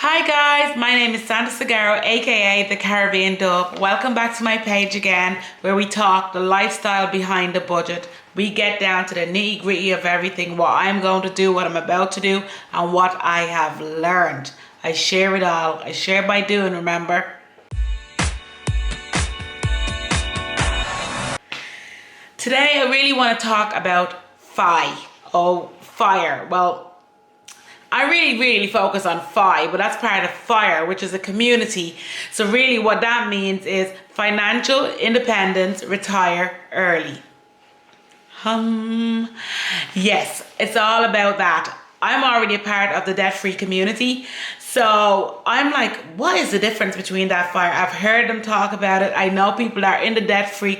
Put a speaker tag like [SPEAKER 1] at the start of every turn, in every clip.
[SPEAKER 1] Hi guys, my name is Santa Sagaro, aka the Caribbean Dove. Welcome back to my page again, where we talk the lifestyle behind the budget. We get down to the nitty gritty of everything, what I'm going to do, what I'm about to do, and what I have learned. I share it all. I share by doing, remember? Today I really want to talk about F.I.R.E. Oh, FIRE. Well, I really focus on F.I.R.E, but that's part of F.I.R.E, which is a community. So really what that means is financial independence, retire early. Yes, it's all about that. I'm already a part of the debt-free community. So I'm like, what is the difference between that F.I.R.E? I've heard them talk about it. I know people that are in the debt-free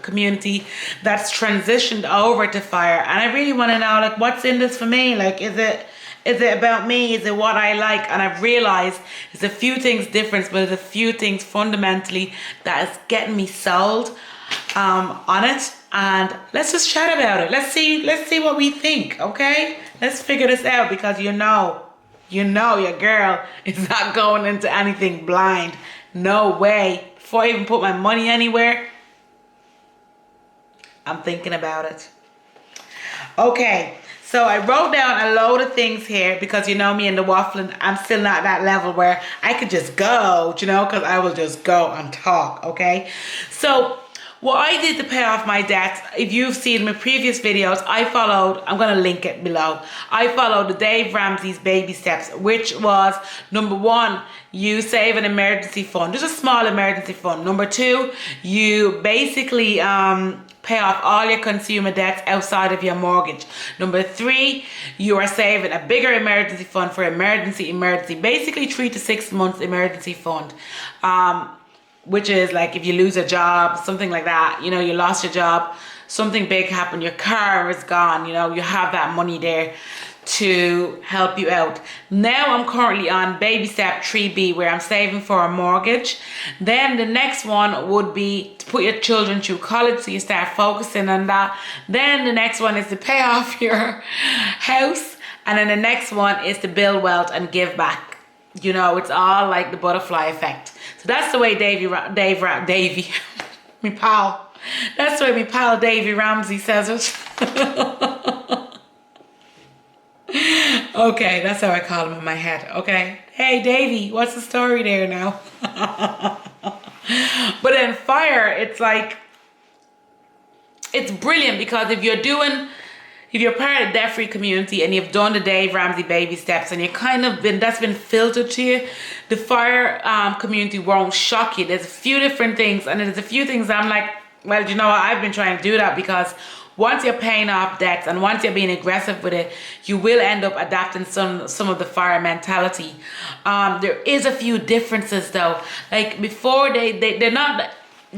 [SPEAKER 1] community that's transitioned over to F.I.R.E. And I really want to know, like, what's in this for me? Like, is it about me? Is it what I like? And I've realized there's a few things different, but there's a few things fundamentally that is getting me sold on it. And let's just chat about it. Let's see what we think, okay? Let's figure this out, because you know your girl is not going into anything blind. No way. Before I even put my money anywhere, I'm thinking about it. Okay. So I wrote down a load of things here, because you know me and the waffling, I'm still not at that level where I could just go, because I will just go and talk, okay? So what I did to pay off my debts, if you've seen my previous videos, I'm going to link it below. I followed the Dave Ramsey's baby steps, which was, number one, you save an emergency fund, just a small emergency fund. Number two, you basically pay off all your consumer debts outside of your mortgage. Number three, you are saving a bigger emergency fund for emergency, basically 3 to 6 months emergency fund. Which is like if you lose a job, something like that, you lost your job, something big happened, your car is gone, you have that money there to help you out. Now I'm currently on baby step 3B, where I'm saving for a mortgage. Then the next one would be to put your children through college, so you start focusing on that. Then the next one is to pay off your house, and then the next one is to build wealth and give back. It's all like the butterfly effect. So that's the way Davy, me pal. That's the way me pal Davy Ramsey says it. Okay, that's how I call him in my head. Okay, hey Davy, what's the story there now? But then F.I.R.E, it's like, it's brilliant, because if you're part of the debt-free community and you've done the Dave Ramsey baby steps and that's been filtered to you, the F.I.R.E community won't shock you. There's a few different things, and there's a few things I'm like, well, you know what, I've been trying to do that, because once you're paying off debts and once you're being aggressive with it, you will end up adapting some of the F.I.R.E mentality. There is a few differences though. Like before, they're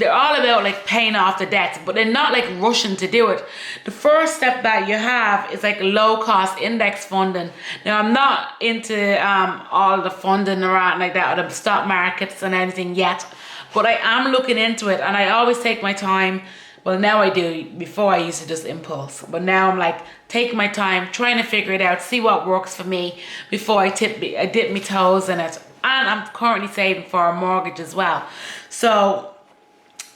[SPEAKER 1] all about like paying off the debts, but they're not like rushing to do it. The first step that you have is like low cost index funding. Now I'm not into all the funding around like that, or the stock markets and anything yet, but I am looking into it, and I always take my time. Well, now I do. Before I used to just impulse, but now I'm like taking my time, trying to figure it out, see what works for me before I dip my toes in it. And I'm currently saving for a mortgage as well. So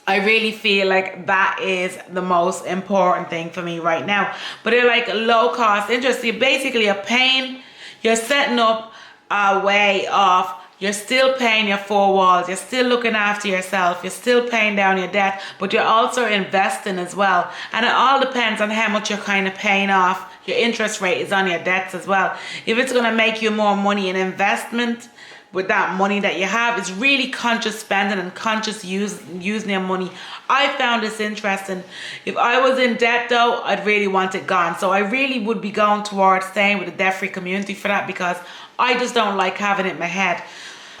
[SPEAKER 1] I really feel like that is the most important thing for me right now. But they're like low cost interest. You're setting up a way of, you're still paying your 4 walls, you're still looking after yourself, you're still paying down your debt, but you're also investing as well. And it all depends on how much you're kind of paying off. Your interest rate is on your debts as well. If it's going to make you more money in investment with that money that you have, it's really conscious spending and conscious using your money. I found this interesting. If I was in debt though, I'd really want it gone. So I really would be going towards staying with the debt-free community for that, because I just don't like having it in my head.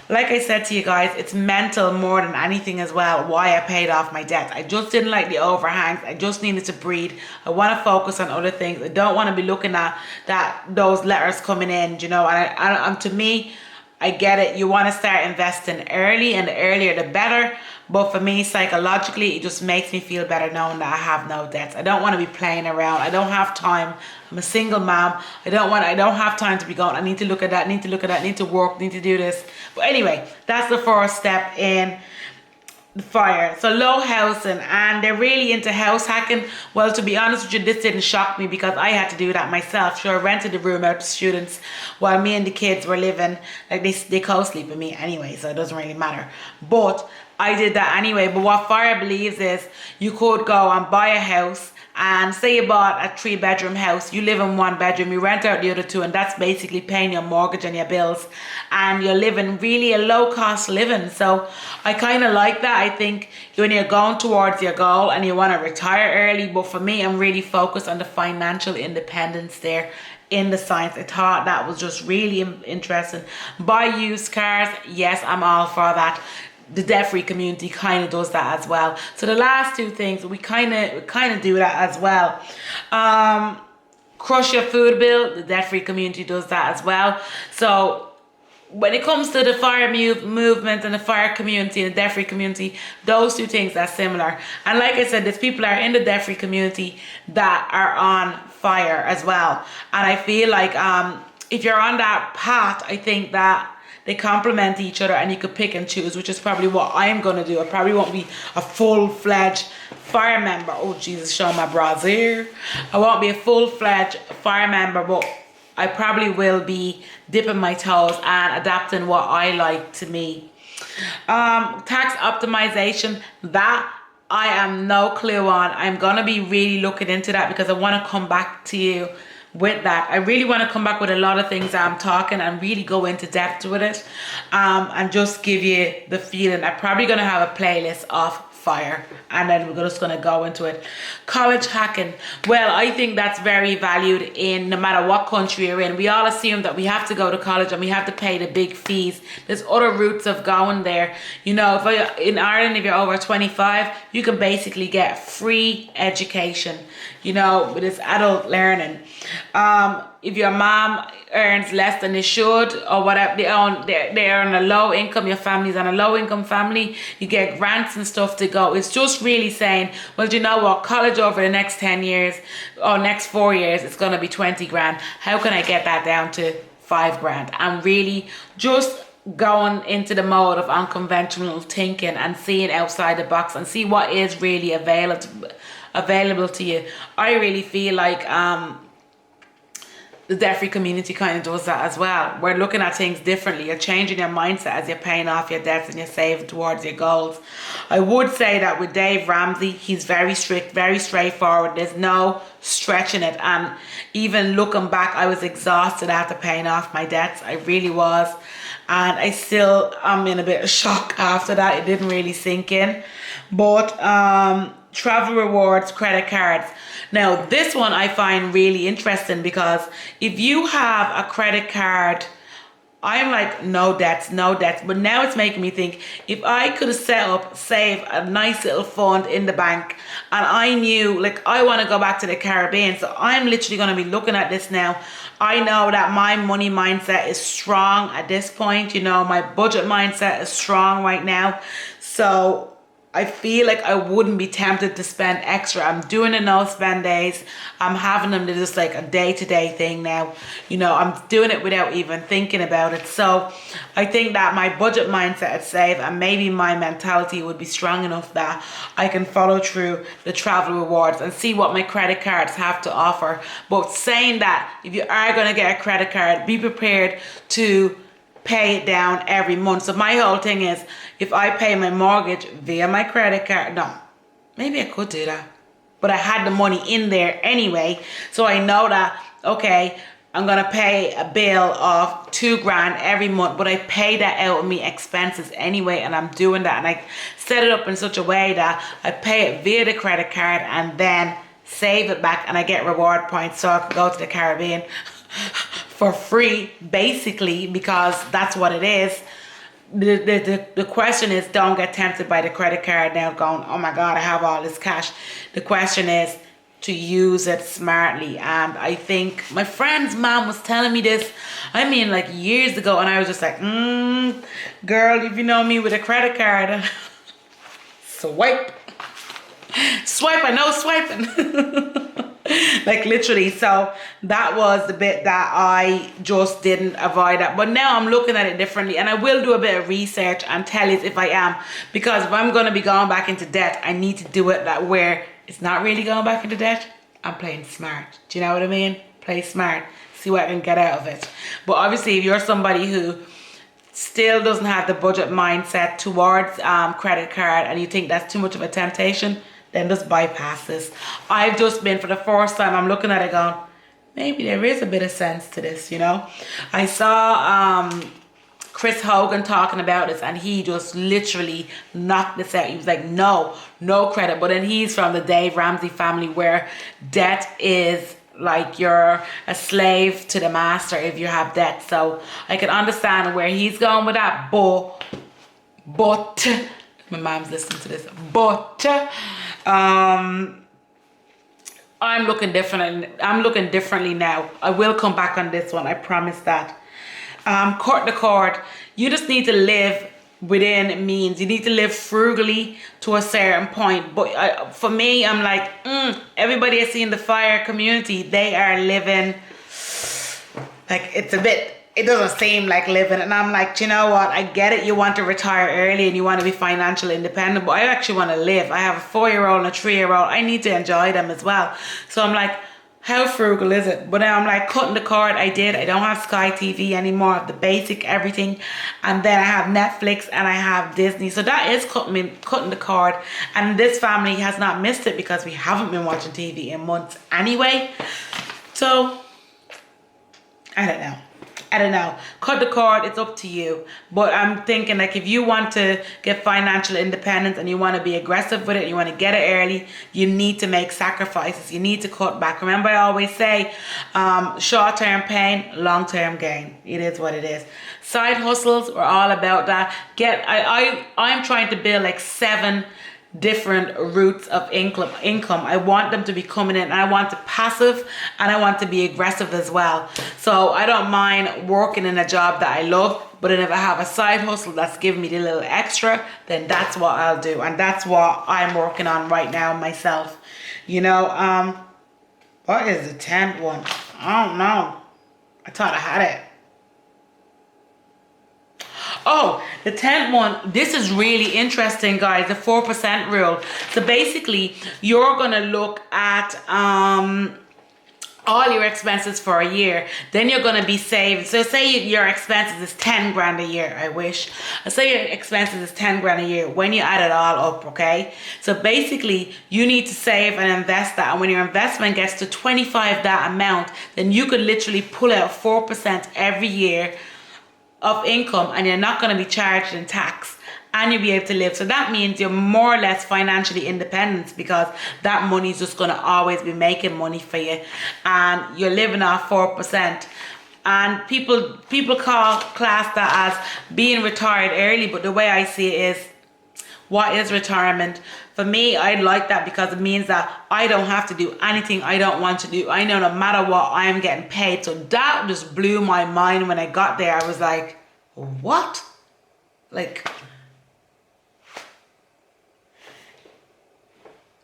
[SPEAKER 1] Like I said to you guys, it's mental more than anything as well, why I paid off my debt. I just didn't like the overhangs. I just needed to breathe. I want to focus on other things. I don't want to be looking at those letters coming in, and to me, I get it. You want to start investing early, and the earlier the better. But for me, psychologically, it just makes me feel better knowing that I have no debts. I don't want to be playing around. I don't have time. I'm a single mom. I don't have time to be going, I need to look at that, need to look at that, need to work, need to do this. But anyway, that's the first step in the FIRE. So low housing, and they're really into house hacking. Well, to be honest with you, this didn't shock me because I had to do that myself. Sure, I rented the room out to students while me and the kids were living. Like they co-sleep with me anyway, so it doesn't really matter. But I did that anyway. But what FIRE believes is you could go and buy a house, and say you bought a 3-bedroom house, you live in 1 bedroom, you rent out the other 2, and that's basically paying your mortgage and your bills, and you're living really a low cost living. So I kind of like that. I think when you're going towards your goal and you want to retire early, but for me, I'm really focused on the financial independence there in the science. I thought that was just really interesting. Buy used cars, yes, I'm all for that. The debt-free community kind of does that as well. So the last 2 things, we kind of do that as well. Crush your food bill, the debt-free community does that as well. So when it comes to the FIRE movement and the FIRE community and the debt-free community, those 2 things are similar. And like I said, there's people that are in the debt-free community that are on FIRE as well. And I feel like if you're on that path, I think that they complement each other, and you could pick and choose, which is probably what I'm going to do. I probably won't be a full-fledged FIRE member. Oh, Jesus, show my brassiere. I won't be a full-fledged FIRE member, but I probably will be dipping my toes and adapting what I like to me. Tax optimization, that I am no clue on. I'm going to be really looking into that because I want to come back to you with that. I really want to come back with a lot of things that I'm talking and really go into depth with it, and just give you the feeling. I'm probably going to have a playlist of FIRE, and then we're just going to go into it. College hacking, well, I think that's very valued in no matter what country you're in. We all assume that we have to go to college and we have to pay the big fees. There's other routes of going there. You know, in Ireland, if you're over 25, you can basically get free education, you know, with this adult learning. If your mom earns less than they should or whatever, they're on a low income, your family's on a low income family, you get grants and stuff to go. It's just really saying, well, do you know what, college over the next 10 years or next 4 years, it's going to be 20 grand. How can I get that down to 5 grand? I'm really just going into the mode of unconventional thinking and seeing outside the box and see what is really available to you. I really feel like the debt-free community kind of does that as well. We're looking at things differently. You're changing your mindset as you're paying off your debts and you're saving towards your goals. I would say that with Dave Ramsey, he's very strict, very straightforward. There's no stretching it. And even looking back, I was exhausted after paying off my debts. I really was. And I'm in a bit of shock after that. It didn't really sink in. But travel rewards, credit cards. Now, this one I find really interesting because if you have a credit card, I'm like, no debts. But now it's making me think, if I could have save a nice little fund in the bank, and I knew, like, I want to go back to the Caribbean, so I'm literally going to be looking at this now. I know that my money mindset is strong at this point. You know, my budget mindset is strong right now. So I feel like I wouldn't be tempted to spend extra. I'm doing the no spend days. I'm having them to just like a day-to-day thing now. You know, I'm doing it without even thinking about it. So I think that my budget mindset is safe, and maybe my mentality would be strong enough that I can follow through the travel rewards and see what my credit cards have to offer. But saying that, if you are going to get a credit card, be prepared to pay it down every month. So my whole thing is, if I pay my mortgage via my credit card, no, maybe I could do that, but I had the money in there anyway, so I know that, okay, I'm gonna pay a bill of 2 grand every month, but I pay that out of me expenses anyway, and I'm doing that, and I set it up in such a way that I pay it via the credit card and then save it back, and I get reward points so I can go to the Caribbean for free, basically, because that's what it is. The question is, don't get tempted by the credit card now going, oh my God, I have all this cash. The question is, to use it smartly. And I think my friend's mom was telling me this, I mean like years ago, and I was just like, girl, if you know me with a credit card, swipe, I know swiping. Like literally. So that was the bit that I just didn't avoid that. But now I'm looking at it differently, and I will do a bit of research and tell you if I am, because if I'm going to be going back into debt, I need to do it that where it's not really going back into debt. I'm playing smart. Do you know what I mean? Play smart. See what I can get out of it. But obviously, if you're somebody who still doesn't have the budget mindset towards credit card, and you think that's too much of a temptation, then just bypass this. I've just been, for the first time, I'm looking at it going, maybe there is a bit of sense to this, you know. I saw Chris Hogan talking about this, and he just literally knocked this out. He was like, no credit. But then he's from the Dave Ramsey family, where debt is like you're a slave to the master if you have debt. So I can understand where he's going with that. But my mom's listening to this. But I'm looking different. I'm looking differently now. I will come back on this one. I promise that. Cut the cord. You just need to live within means. You need to live frugally to a certain point. But for me, I'm like, everybody I see in the F.I.R.E community, they are living like it doesn't seem like living. And I'm like, you know what? I get it. You want to retire early and you want to be financially independent, but I actually want to live. I have a 4-year-old and a 3-year-old. I need to enjoy them as well. So I'm like, how frugal is it? But then I'm like, cutting the cord. I don't have Sky TV anymore. I have the basic everything. And then I have Netflix and I have Disney. So that is cutting the cord. And this family has not missed it because we haven't been watching TV in months anyway. So I don't know. Cut the cord, it's up to you. But I'm thinking, like, if you want to get financial independence and you want to be aggressive with it, you want to get it early, you need to make sacrifices. You need to cut back. Remember, I always say, short-term pain, long-term gain. It is what it is. Side hustles, we're all about that. I'm trying to build like 7 different routes of income. I want them to be coming in, and I want to passive, and I want to be aggressive as well. So I don't mind working in a job that I love, but then if I have a side hustle that's giving me the little extra, then that's what I'll do. And that's what I'm working on right now myself. You know, what is the 10th one? I don't know. I thought I had it. Oh, the 10th one, this is really interesting, guys, the 4% rule. So basically, you're going to look at all your expenses for a year. Then you're going to be saving. So say your expenses is 10 grand a year, I wish. Say your expenses is 10 grand a year when you add it all up, okay? So basically, you need to save and invest that. And when your investment gets to 25 that amount, then you could literally pull out 4% every year of income, and you're not going to be charged in tax, and you'll be able to live. So that means you're more or less financially independent, because that money is just going to always be making money for you, and you're living off 4%. And people class that as being retired early, but the way I see it is, what is retirement? For me, I like that because it means that I don't have to do anything I don't want to do. I know no matter what, I am getting paid. So that just blew my mind when I got there. I was like, what? Like,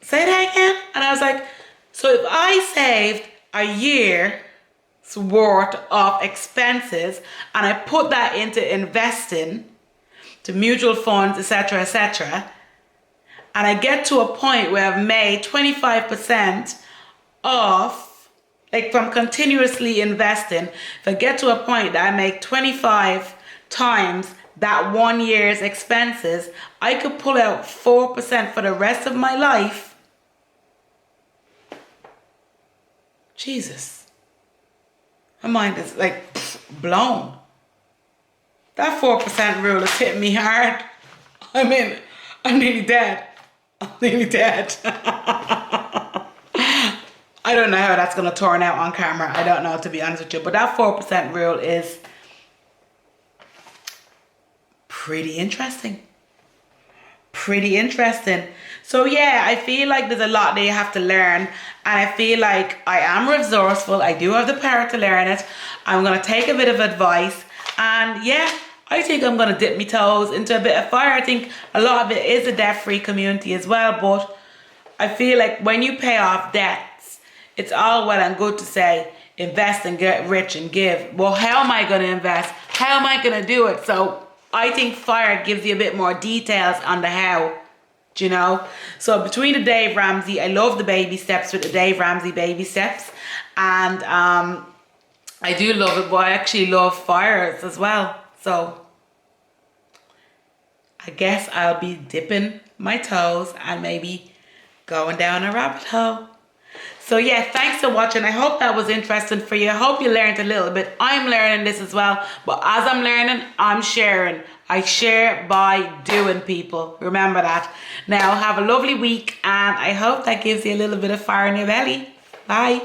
[SPEAKER 1] say that again? And I was like, so if I saved a year's worth of expenses and I put that into investing, to mutual funds, etc., and I get to a point where I've made 25% off, like from continuously investing, if I get to a point that I make 25 times that 1 year's expenses, I could pull out 4% for the rest of my life. Jesus. My mind is like blown. That 4% rule is hitting me hard. I mean, I'm nearly dead. I don't know how that's going to turn out on camera. I don't know, to be honest with you. But that 4% rule is pretty interesting. pretty interesting. So yeah, I feel like there's a lot that you have to learn, and I feel like I am resourceful. I do have the power to learn it. I'm gonna take a bit of advice, and yeah, I think I'm gonna dip my toes into a bit of fire. I think a lot of it is a debt-free community as well, but I feel like when you pay off debts, it's all well and good to say invest and get rich and give. Well, how am I gonna invest? How am I gonna do it? So I think FIRE gives you a bit more details on the how. Do you know? So between the Dave Ramsey, I love the baby steps with the Dave Ramsey baby steps, and I do love it, but I actually love FIREs as well. So I guess I'll be dipping my toes and maybe going down a rabbit hole. So yeah, thanks for watching. I hope that was interesting for you. I hope you learned a little bit. I'm learning this as well, but as I'm learning, I'm sharing. I share by doing, people. Remember that. Now have a lovely week, and I hope that gives you a little bit of fire in your belly. Bye.